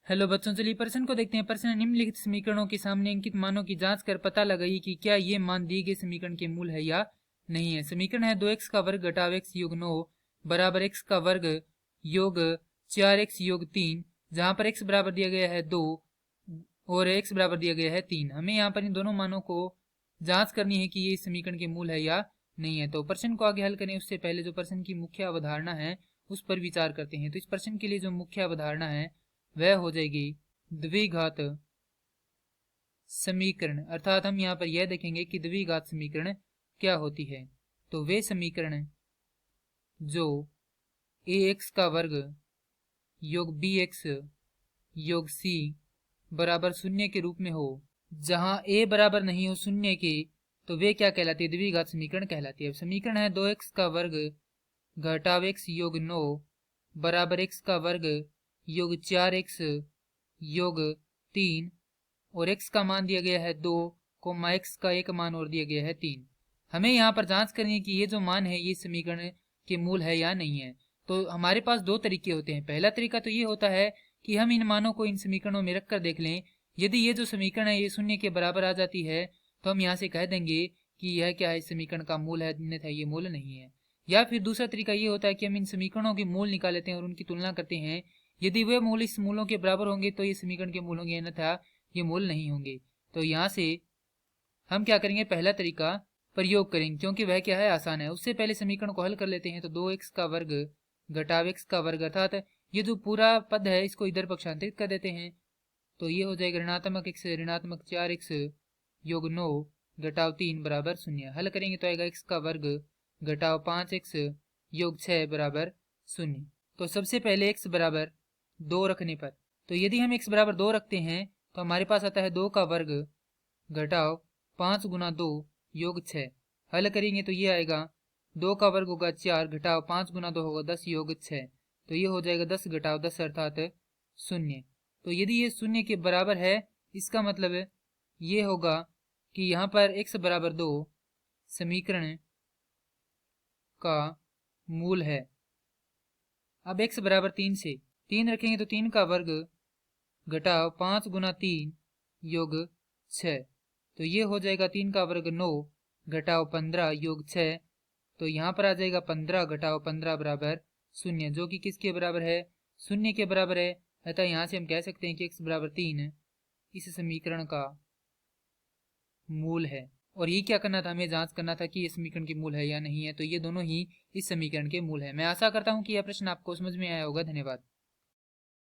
Hello बच्चों, चलिए प्रश्न को देखते हैं। प्रश्न निम्नलिखित समीकरणों के सामने अंकित मानों की जांच कर पता लगाइए कि क्या ये मान दिए गए समीकरण के मूल है या नहीं है। समीकरण है 2x का वर्ग घटाव x योग 9 बराबर x का वर्ग योग 4x योग 3, जहां पर x बराबर दिया गया है 2 और x बराबर दिया गया है 3। हमें यहाँ पर इन दोनों मानों को जांच करनी है कि ये इस समीकरण के मूल है या नहीं है। तो प्रश्न को आगे हल करें उससे पहले जो प्रश्न की मुख्य अवधारणा है उस पर विचार करते हैं। तो इस प्रश्न के लिए जो मुख्य अवधारणा है वह हो जाएगी द्विघात समीकरण, अर्थात हम यहाँ पर यह देखेंगे कि द्विघात समीकरण क्या होती है। तो वे समीकरण जो ax का वर्ग योग bx योग c बराबर शून्य के रूप में हो, जहां a बराबर नहीं हो शून्य के, तो वे क्या कहलाती है? द्विघात समीकरण कहलाती है। समीकरण है 2x का वर्ग घटाव x योग 9 बराबर x का वर्ग योग 4x योग 3 और x का मान दिया गया है 2 कोमा x का एक मान और दिया गया है 3। हमें यहाँ पर जांच करनी है कि ये जो मान है ये समीकरण के मूल है या नहीं है। तो हमारे पास दो तरीके होते हैं। पहला तरीका तो ये होता है कि हम इन मानों को इन समीकरणों में रख कर देख लें। यदि ये जो समीकरण है ये शून्य के बराबर आ जाती है तो हम यहाँ से कह देंगे कि यह क्या है, इस समीकरण का मूल है, अन्यथा ये मूल नहीं है। या फिर दूसरा तरीका ये होता है कि हम इन समीकरणों के मूल निकाल लेते हैं और उनकी तुलना करते हैं। यदि वे मूल इस मूलों के बराबर होंगे तो ये समीकरण के मूल होंगे, अन्यथा ये मूल नहीं होंगे। तो यहाँ से हम क्या करेंगे, पहला तरीका प्रयोग करेंगे क्योंकि वह क्या है, आसान है। उससे पहले समीकरण को हल कर लेते हैं। तो 2x का वर्ग घटाव x का वर्ग, अर्थात ये जो पूरा पद है इसको इधर पक्षांतरित कर देते हैं। तो ये हो जाएगा ऋणात्मक x ऋणात्मक 4x योग 9 घटाव 3 बराबर 0। हल करेंगे तो आएगा x का वर्ग घटाव 5x योग 6 बराबर 0। तो सबसे पहले x बराबर 2 रखने पर, तो यदि हम x बराबर 2 रखते हैं तो हमारे पास आता है 2 का वर्ग घटाव 5 गुना 2 योग 6। हल करेंगे तो ये आएगा 2 का वर्ग होगा 4 घटाव 5 गुना 2 होगा 10 योग 6। तो ये हो जाएगा 10 घटाव 10 अर्थात 0। तो यदि ये 0 के बराबर है इसका मतलब ये होगा कि यहाँ पर x बराबर 2 समीकरण का मूल है। अब x बराबर 3 से 3 रखेंगे तो 3 का वर्ग घटाव 5 गुना 3 योग 6। तो ये हो जाएगा 3 का वर्ग 9 घटाव 15 योग 6। तो यहाँ पर आ जाएगा 15 घटाव 15 बराबर 0, जो कि किसके बराबर है, 0 के बराबर है। अतः यहाँ से हम कह सकते हैं कि x बराबर 3 इस समीकरण का मूल है। और ये क्या करना था, हमें जांच करना था कि ये समीकरण के मूल है या नहीं है। तो ये दोनों ही इस समीकरण के मूल है। मैं आशा करता हूँ कि यह प्रश्न आपको समझ में आया होगा। धन्यवाद।